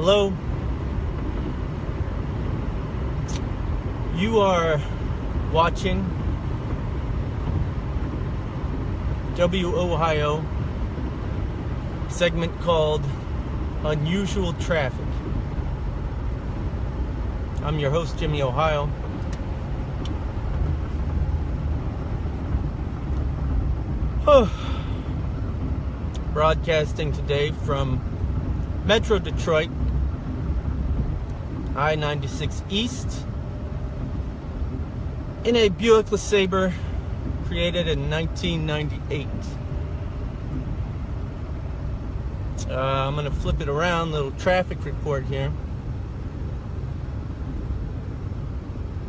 Hello. You are watching Wohio, segment called Unusual Traffic. I'm your host, Jimmy Ohio. Broadcasting today from Metro Detroit, I-96 East, in a Buick LeSabre created in 1998. I'm going to flip it around, little traffic report here.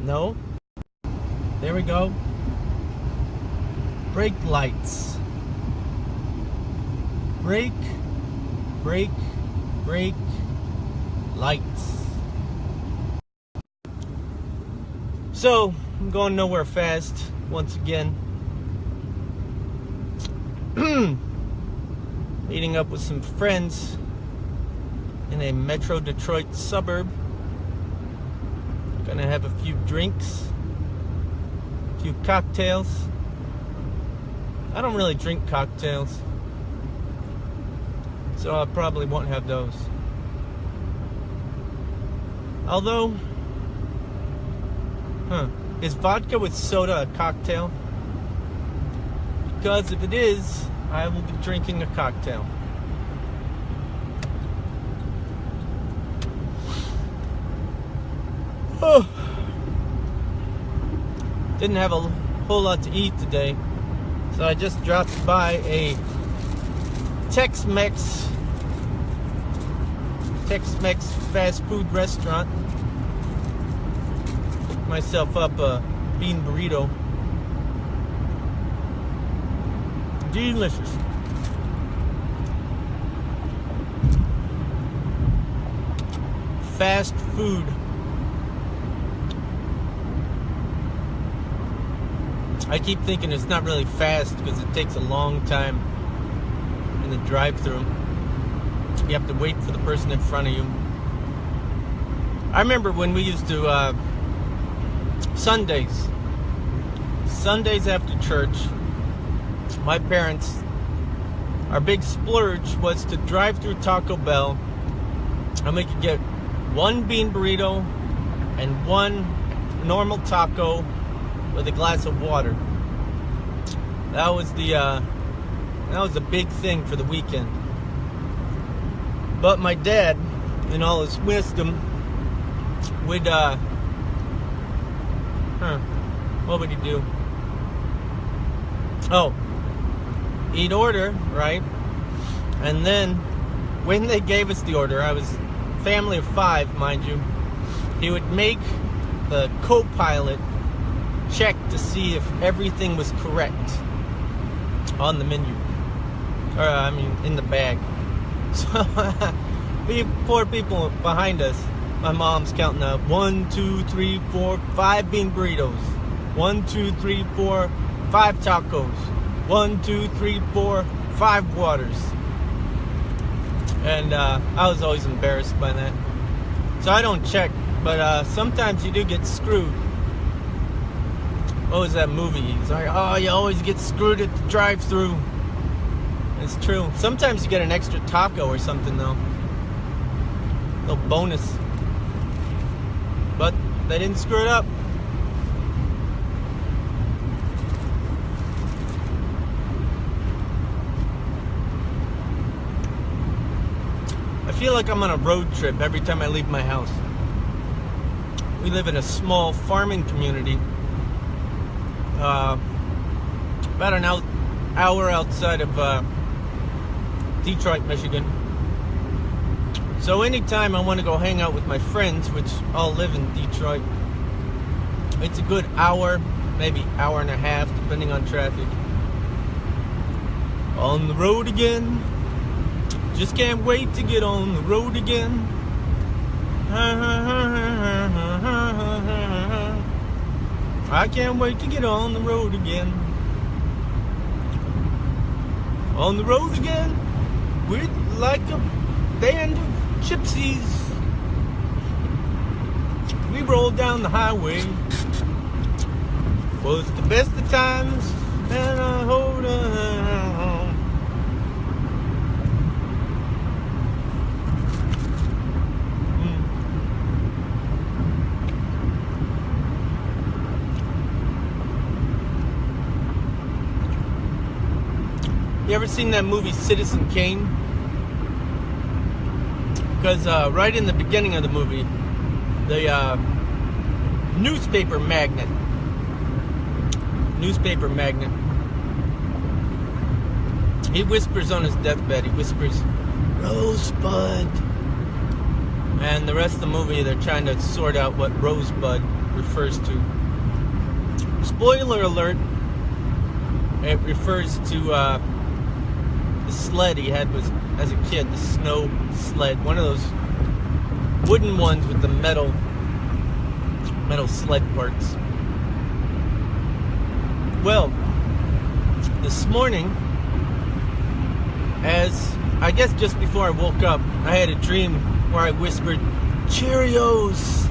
No. There we go. Brake lights. Brake lights. So, I'm going nowhere fast once again. Meeting up with some friends in a Metro Detroit suburb. Gonna have a few drinks, a few cocktails. I don't really drink cocktails, so I probably won't have those. Although, is vodka with soda a cocktail? Because if it is, I will be drinking a cocktail. Oh. Didn't have a whole lot to eat today, so I just dropped by a Tex-Mex fast food restaurant. Picked myself up a bean burrito. Delicious. Fast food. I keep thinking it's not really fast because it takes a long time in the drive-thru. You have to wait for the person in front of you. I remember when we used to Sundays after church, my parents, our big splurge was to drive through Taco Bell, and we could get one bean burrito and one normal taco with a glass of water. That was the big thing for the weekend. But my dad, in all his wisdom, would what would he do? Oh, he'd order, right? And then when they gave us the order, I was a family of 5, mind you, he would make the co-pilot check to see if everything was correct on the menu, or in the bag. So we poor people behind us, my mom's counting up 1, 2, 3, 4, 5 bean burritos, 1, 2, 3, 4, 5 tacos, 1, 2, 3, 4, 5 waters. And I was always embarrassed by that, so I don't check. But sometimes you do get screwed. What was that movie? He's like, oh, you always get screwed at the drive-thru. It's true. Sometimes you get an extra taco or something, though. A little bonus. But they didn't screw it up. I feel like I'm on a road trip every time I leave my house. We live in a small farming community. About an hour outside of Detroit, Michigan. So anytime I want to go hang out with my friends, which all live in Detroit, it's a good hour, maybe hour and a half, depending on traffic. On the road again. Just can't wait to get on the road again. I can't wait to get on the road again. On the road again with like a band of gypsies. We rolled down the highway. Was the best of times, and I hold on. You ever seen that movie Citizen Kane? Because right in the beginning of the movie, the newspaper magnate, he whispers on his deathbed, he whispers, Rosebud. And the rest of the movie, they're trying to sort out what Rosebud refers to. Spoiler alert, it refers to the sled he had was as a kid, the snow sled, one of those wooden ones with the metal sled parts. Well, this morning, as I guess just before I woke up, I had a dream where I whispered, Cheerios!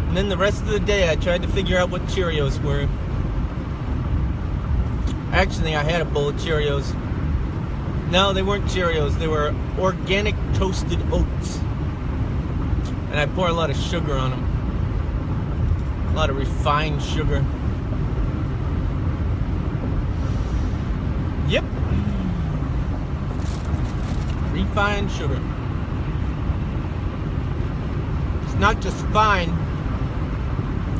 And then the rest of the day I tried to figure out what Cheerios were. Actually, I had a bowl of Cheerios. No, they weren't Cheerios. They were organic toasted oats. And I pour a lot of sugar on them. A lot of refined sugar. Yep. Refined sugar. It's not just fine.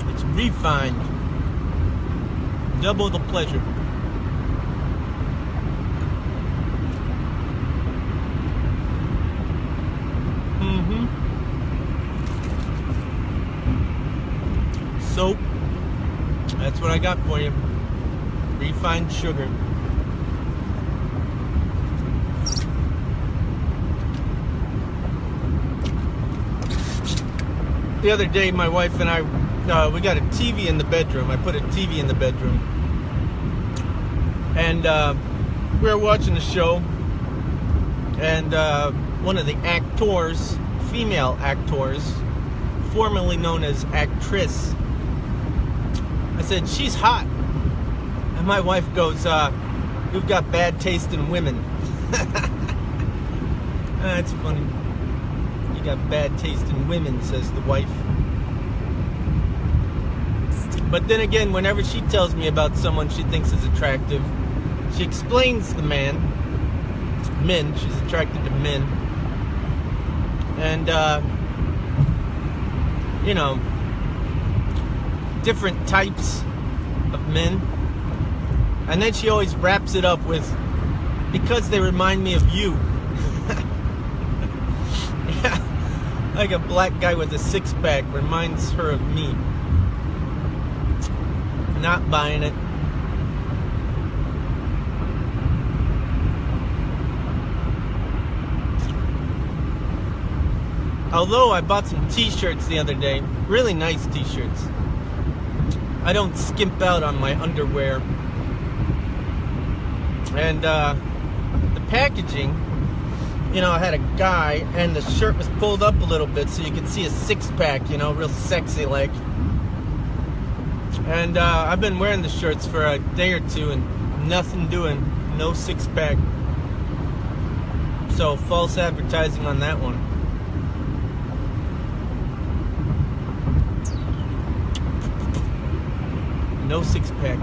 It's refined. Double the pleasure. So, that's what I got for you. Refined sugar. The other day, my wife and I, we got a TV in the bedroom. I put a TV in the bedroom. And we were watching a show. And one of the actors, female actors, formerly known as actress, I said, she's hot. And my wife goes, you've got bad taste in women. That's funny. You got bad taste in women, says the wife. But then again, whenever she tells me about someone she thinks is attractive, she explains the men. She's attracted to men. And, you know, different types of men. And then she always wraps it up with, because they remind me of you. Yeah, like a black guy with a six-pack reminds her of me. Not buying it. Although I bought some t-shirts the other day, really nice t-shirts. I don't skimp out on my underwear. And the packaging, you know, I had a guy and the shirt was pulled up a little bit so you could see a six-pack, you know, real sexy like. And I've been wearing the shirts for a day or two and nothing doing, no six-pack. So false advertising on that one. No six-pack.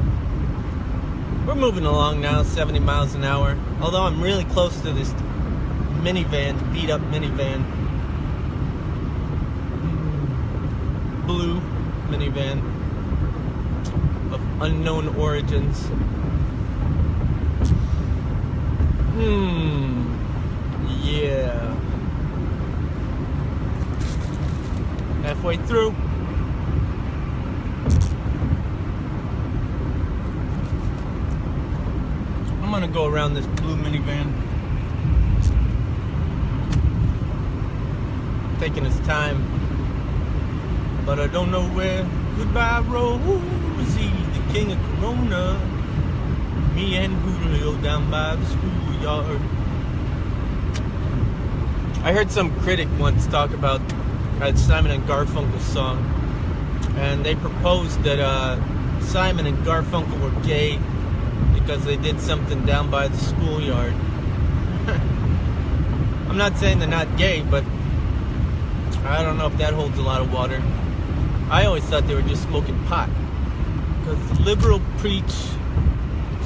We're moving along now, 70 miles an hour. Although I'm really close to this minivan, beat-up minivan. Blue minivan of unknown origins. Yeah. Halfway through. I'm gonna go around this blue minivan. Taking his time. But I don't know where goodbye road. Is he the king of Corona? Me and Wohio down by the schoolyard. I heard some critic once talk about Simon and Garfunkel's song, and they proposed that Simon and Garfunkel were gay because they did something down by the schoolyard. I'm not saying they're not gay, but I don't know if that holds a lot of water. I always thought they were just smoking pot, because the liberal preach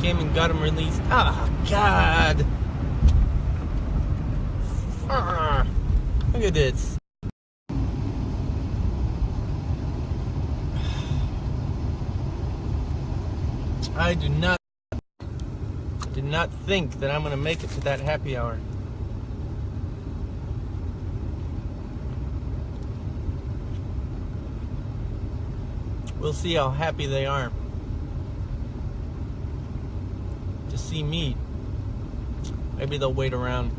came and got them released. Ah, God. Look at this. I did not think that I'm going to make it to that happy hour. We'll see how happy they are to see me. Maybe they'll wait around.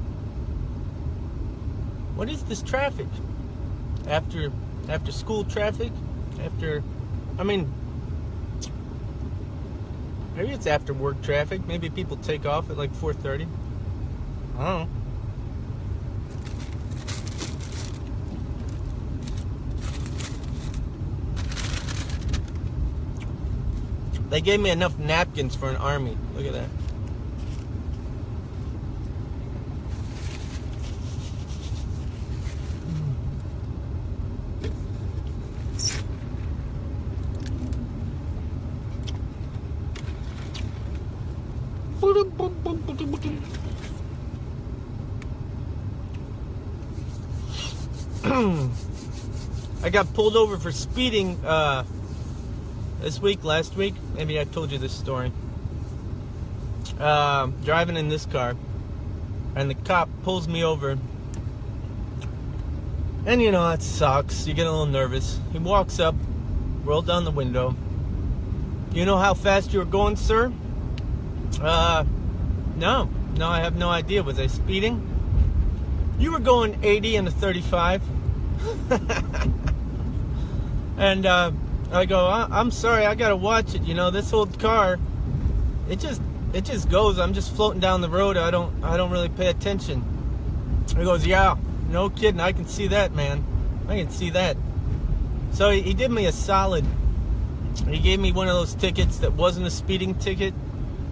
What is this traffic? After school traffic? Maybe it's after work traffic. Maybe people take off at like 4:30. I don't know. They gave me enough napkins for an army. Look at that. I got pulled over for speeding last week. Maybe I told you this story. Driving in this car, and the cop pulls me over. And you know, that sucks. You get a little nervous. He walks up, rolled down the window. You know how fast you were going, sir? No, I have no idea. Was I speeding? You were going 80 in a 35. And I go, I'm sorry, I gotta watch it. You know, this old car, it just goes. I'm just floating down the road. I don't really pay attention. He goes, yeah, no kidding. I can see that, man. I can see that. So he did me a solid. He gave me one of those tickets that wasn't a speeding ticket,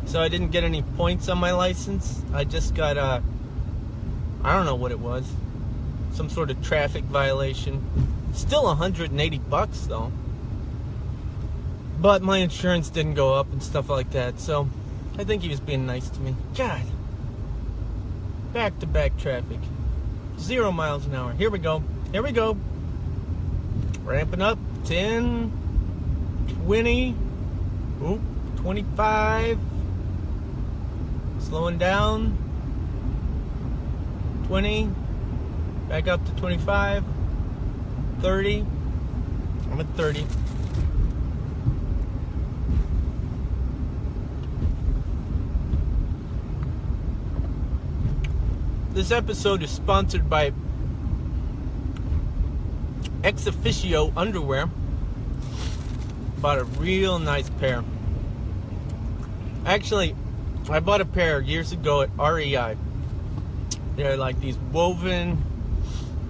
so I didn't get any points on my license. I just got I don't know what it was, some sort of traffic violation. Still $180 though. But my insurance didn't go up and stuff like that, so I think he was being nice to me. God. Back-to-back traffic. 0 miles an hour. Here we go. Ramping up. 10, 20, 25. Slowing down. 20. Back up to 25. 30. I'm at 30. This episode is sponsored by Ex Officio underwear. Bought a real nice pair. Actually, I bought a pair years ago at REI. They're like these woven,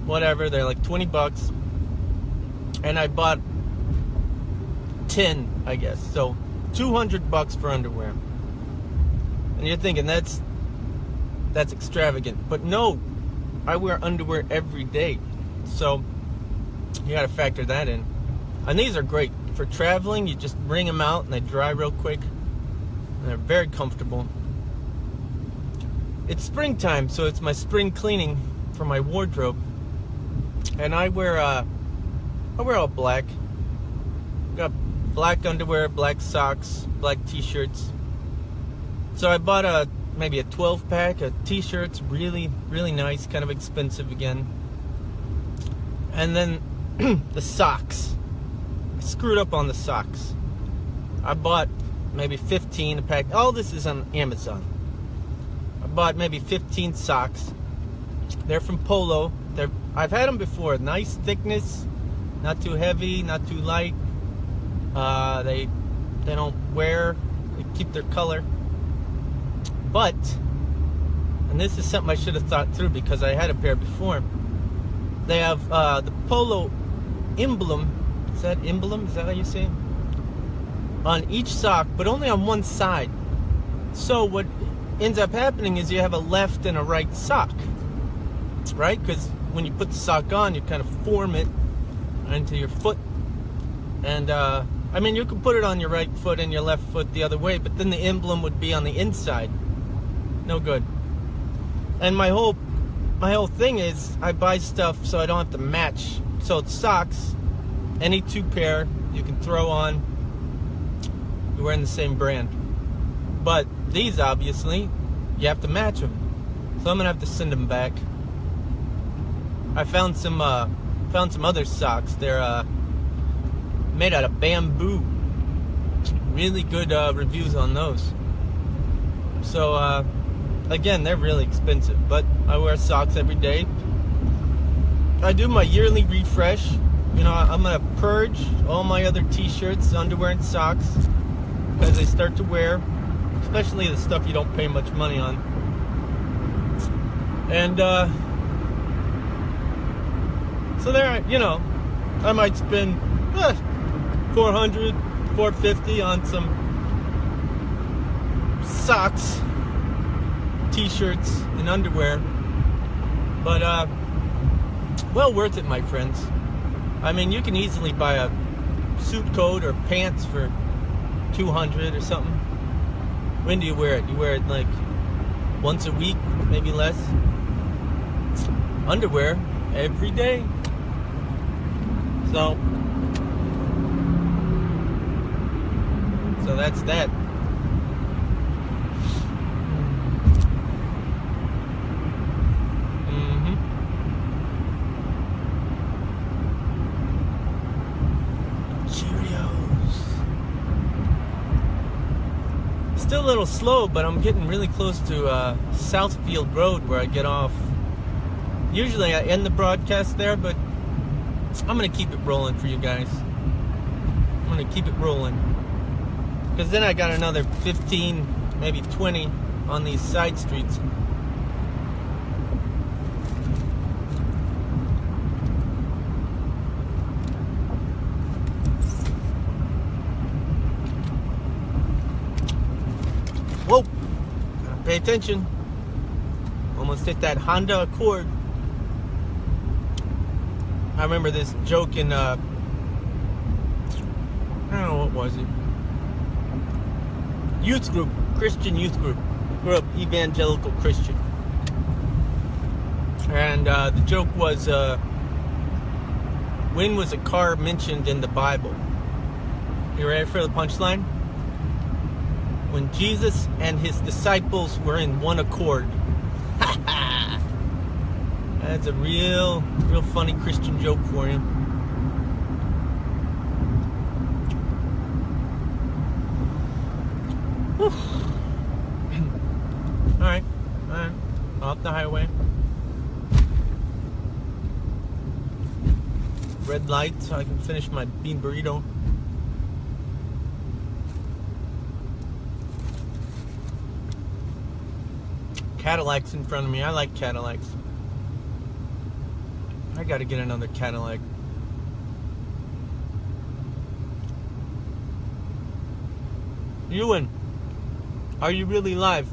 whatever. They're like $20. And I bought 10, I guess. So $200 for underwear. And you're thinking that's extravagant. But no, I wear underwear every day. So you got to factor that in. And these are great. For traveling, you just wring them out and they dry real quick. And they're very comfortable. It's springtime, so it's my spring cleaning for my wardrobe. And I wear all black. Got black underwear, black socks, black t-shirts. So I bought maybe a 12-pack of t-shirts, really, really nice, kind of expensive again. And then the socks. I screwed up on the socks. I bought maybe 15 a pack. All this is on Amazon. I bought maybe 15 socks. They're from Polo. I've had them before. Nice thickness, not too heavy, not too light. They don't wear. They keep their color. But, and and this is something I should have thought through because I had a pair before. They have the polo emblem. Is that emblem? Is that how you say it? On each sock, but only on one side. So what ends up happening is you have a left and a right sock, right? Because when you put the sock on, you kind of form it into your foot. And I mean, you can put it on your right foot and your left foot the other way, but then the emblem would be on the inside. No good. And my whole thing is I buy stuff so I don't have to match. So it's socks, any two pair you can throw on. You're wearing the same brand. But these, obviously, you have to match them. So I'm gonna have to send them back. I found some other socks. They're made out of bamboo. Really good reviews on those. So again, they're really expensive, but I wear socks every day. I do my yearly refresh. You know, I'm gonna purge all my other t-shirts, underwear, and socks as they start to wear, especially the stuff you don't pay much money on. And so there, you know, I might spend $400, $450 on some socks, t-shirts, and underwear. But well worth it, my friends. I mean, you can easily buy a suit coat or pants for $200 or something. When do you wear it? You wear it like once a week, maybe less. Underwear every day. So that's that. Still a little slow, but I'm getting really close to Southfield Road where I get off. Usually I end the broadcast there, but I'm going to keep it rolling for you guys. I'm going to keep it rolling. Because then I got another 15, maybe 20 on these side streets. Whoa! Gotta pay attention. Almost hit that Honda Accord. I remember this joke in, I don't know, what was it? Youth group, Christian youth group. Grew up evangelical Christian. And the joke was, when was a car mentioned in the Bible? You ready for the punchline? When Jesus and his disciples were in one accord. That's a real funny Christian joke for you. Alright, off the highway. Red light so I can finish my bean burrito. Cadillac's in front of me. I like Cadillacs. I gotta get another Cadillac. Ewan, are you really live?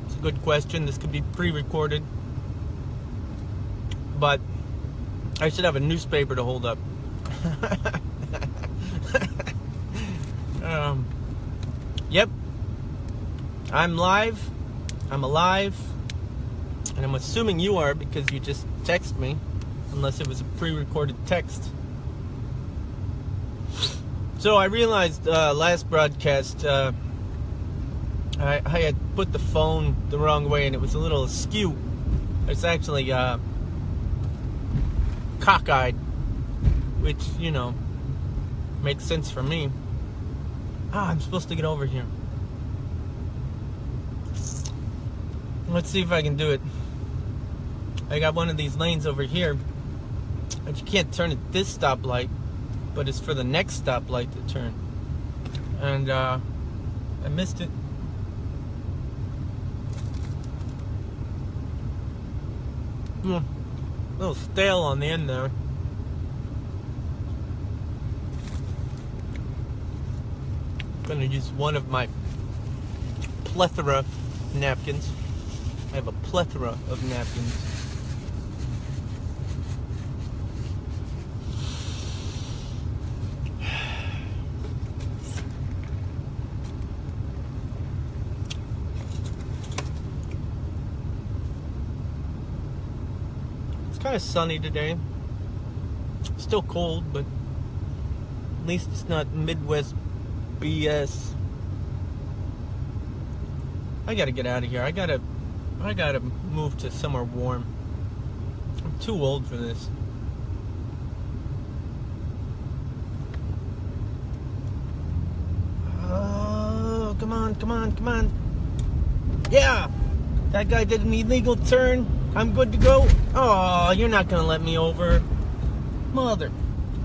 It's a good question. This could be pre-recorded. But I should have a newspaper to hold up. Yep. I'm live. I'm alive. And I'm assuming you are because you just text me. Unless it was a pre-recorded text. So I realized last broadcast I had put the phone the wrong way and it was a little askew. It's actually cockeyed, which, you know, makes sense for me. I'm supposed to get over here. Let's see if I can do it. I got one of these lanes over here, but you can't turn at this stoplight, but it's for the next stoplight to turn. And I missed it. A little stale on the end there. I'm gonna use one of my plethora of napkins. I have a plethora of napkins. It's kind of sunny today. Still cold, but at least it's not Midwest BS. I gotta get out of here. I gotta move to somewhere warm. I'm too old for this. Oh, come on, come on, come on. Yeah! That guy did an illegal turn. I'm good to go. Oh, you're not gonna let me over. Mother.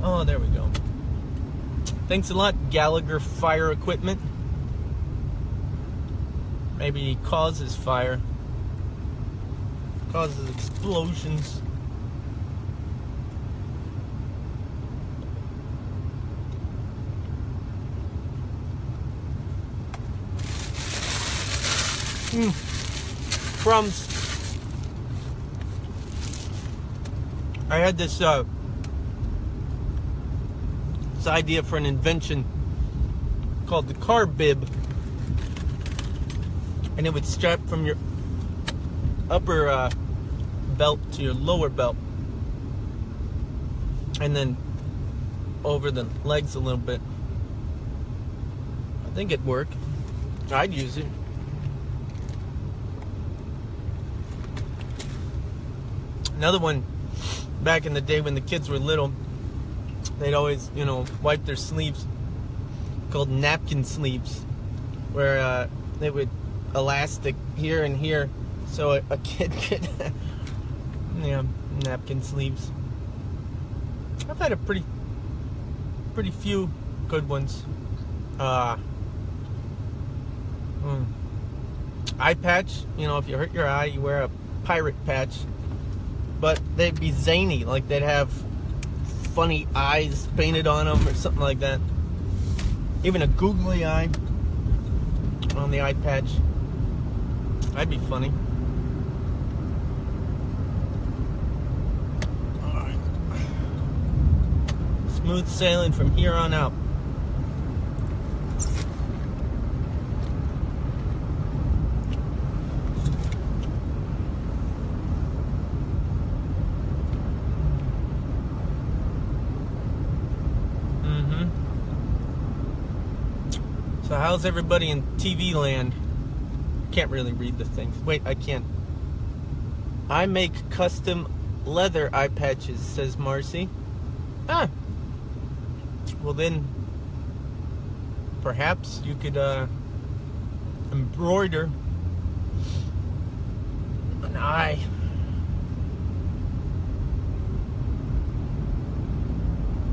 Oh, there we go. Thanks a lot, Gallagher Fire Equipment. Maybe he causes fire. Causes explosions. Crumbs. I had this idea for an invention called the car bib, and it would strap from your upper belt to your lower belt, and then over the legs a little bit. I think it'd work. I'd use it. Another one, back in the day when the kids were little, they'd always, wipe their sleeves, called napkin sleeves, where they would elastic here and here, so a kid could, napkin sleeves. I've had a pretty few good ones. Eye patch, if you hurt your eye, you wear a pirate patch, but they'd be zany, like they'd have funny eyes painted on them or something like that. Even a googly eye on the eye patch. That'd be funny. Alright. Smooth sailing from here on out. So how's everybody in TV land? Can't really read the things. Wait, I can't. I make custom leather eye patches, says Marcy. Ah. Well then, perhaps you could embroider an eye.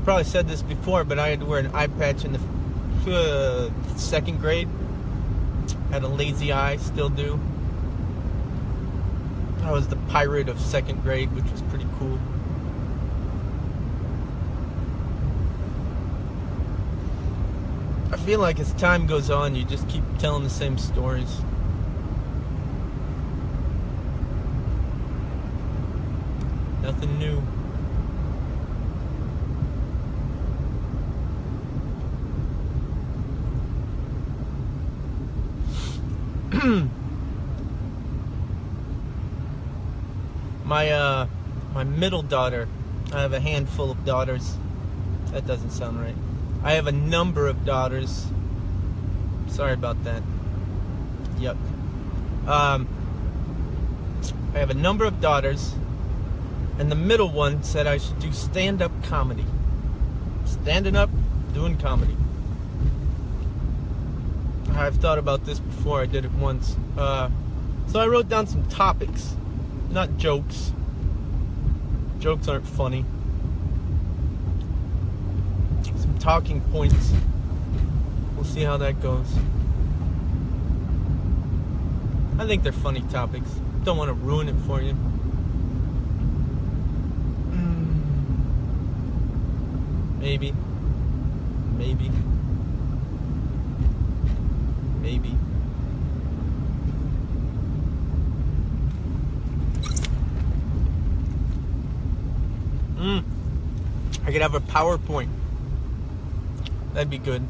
Probably said this before, but I had to wear an eye patch in the second grade. Had a lazy eye, still do. I was the pirate of second grade, which was pretty cool. I feel like as time goes on, you just keep telling the same stories. Nothing new. My middle daughter, I have a handful of daughters. That doesn't sound right. I have a number of daughters. Sorry about that. Yuck. I have a number of daughters, and the middle one said I should do stand-up comedy. Standing up, doing comedy. I've thought about this before. I did it once. So I wrote down some topics, not jokes. Jokes aren't funny. Some talking points. We'll see how that goes. I think they're funny topics. Don't want to ruin it for you. Maybe. Maybe. Maybe. I could have a PowerPoint. That'd be good.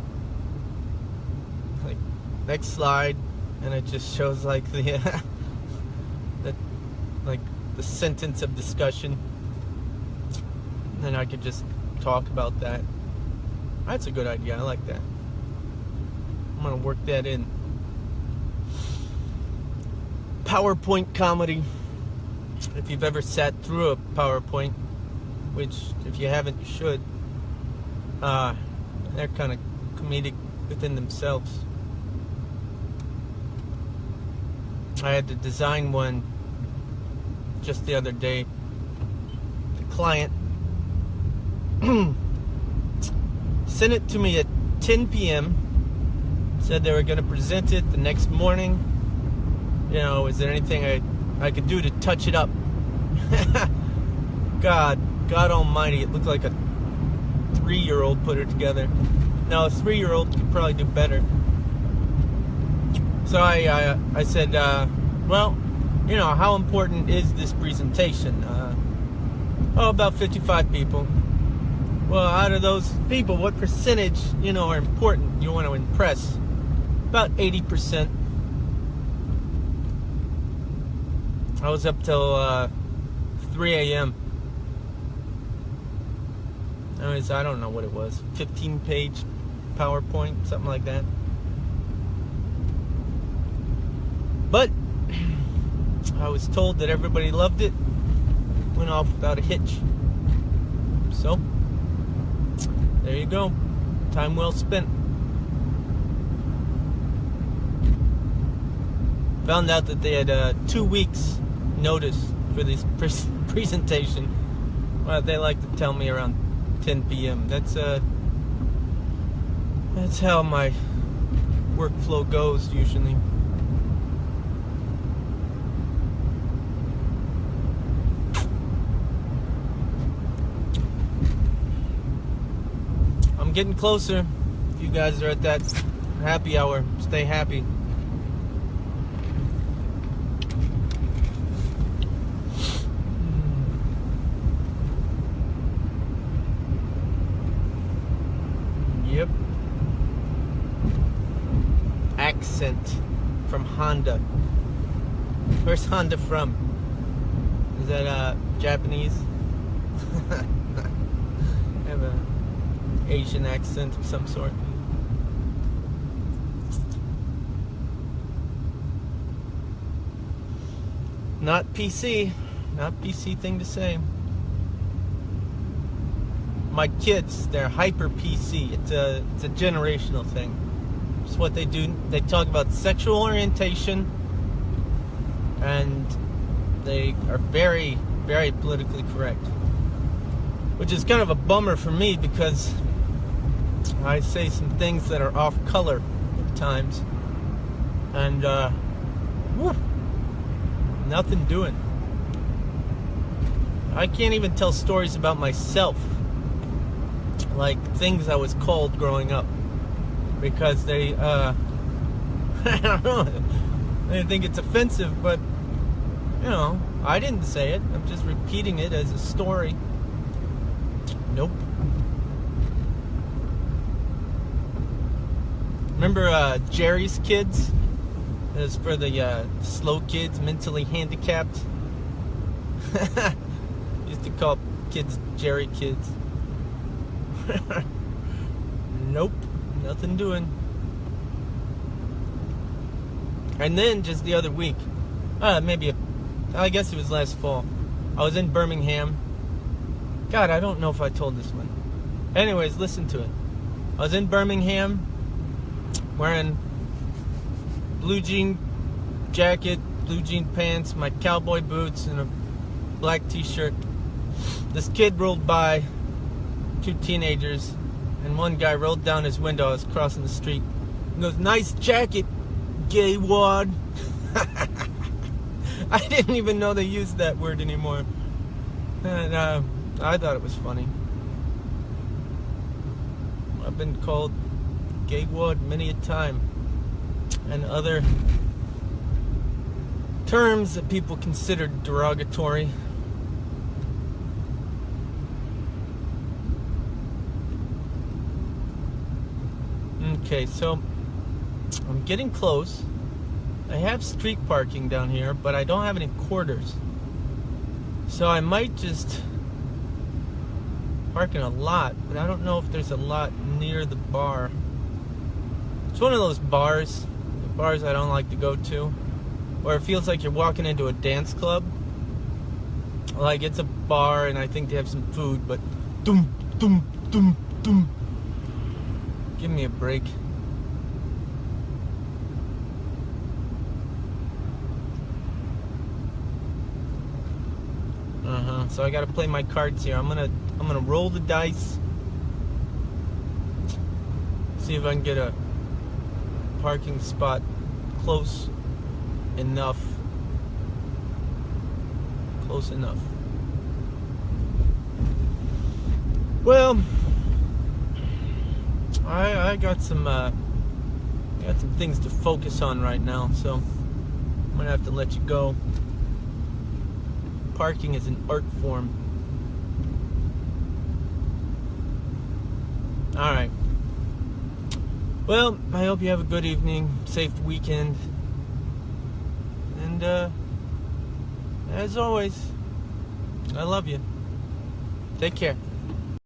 Like, next slide, and it just shows like the the sentence of discussion. And then I could just talk about that. That's a good idea. I like that. I'm gonna work that in. PowerPoint comedy. If you've ever sat through a PowerPoint, which if you haven't, you should. They're kind of comedic within themselves. I had to design one just the other day. The client sent it to me at 10 p.m. Said they were going to present it the next morning. You know, is there anything I could do to touch it up? God almighty, it looked like a 3-year-old put it together. Now, a 3-year-old could probably do better. So I said, well, you know, how important is this presentation? About 55 people. Well, out of those people, what percentage, you know, are important you want to impress? About 80%. I was up till 3 a.m. Anyways, I don't know what it was. 15-page PowerPoint, something like that. But I was told that everybody loved it. Went off without a hitch. So, there you go. Time well spent. Found out that they had 2 weeks notice for this presentation. Well, they like to tell me around 10 p.m. That's how my workflow goes usually. I'm getting closer. If you guys are at that happy hour, stay happy. Yep. Accent from Honda. Where's Honda from? Is that Japanese? Have a Asian accent of some sort. Not PC. Not PC thing to say. My kids, they're hyper PC. It's a generational thing. It's what they do. They talk about sexual orientation, and they are very, very politically correct. Which is kind of a bummer for me because I say some things that are off color at times. And nothing doing. I can't even tell stories about myself, like things I was called growing up, because they I don't know, they think it's offensive, but you know, I didn't say it. I'm just repeating it as a story. Nope. Remember Jerry's Kids? It was for the slow kids, mentally handicapped. Used to call kids Jerry Kids. Nope, nothing doing. And then just the other week, I guess it was last fall, I was in Birmingham. God, I don't know if I told this one. Anyways, listen to it. I was in Birmingham wearing blue jean jacket, blue jean pants, my cowboy boots, and a black t-shirt. This kid rolled by, 2 teenagers, and one guy rolled down his window. I was crossing the street. He goes, "Nice jacket, gay wad." I didn't even know they used that word anymore. And I thought it was funny. I've been called gay-wad many a time, and other terms that people consider derogatory. Okay, so I'm getting close. I have street parking down here, but I don't have any quarters. So I might just park in a lot, but I don't know if there's a lot near the bar. It's one of those bars, the bars I don't like to go to, where it feels like you're walking into a dance club. Like it's a bar and I think they have some food, but doom, doom, doom, doom. Give me a break. So I gotta play my cards here. I'm gonna roll the dice. See if I can get a parking spot close enough. Close enough. Well, I got some things to focus on right now, so I'm gonna have to let you go. Parking is an art form. Alright. Well, I hope you have a good evening, safe weekend. And as always, I love you. Take care.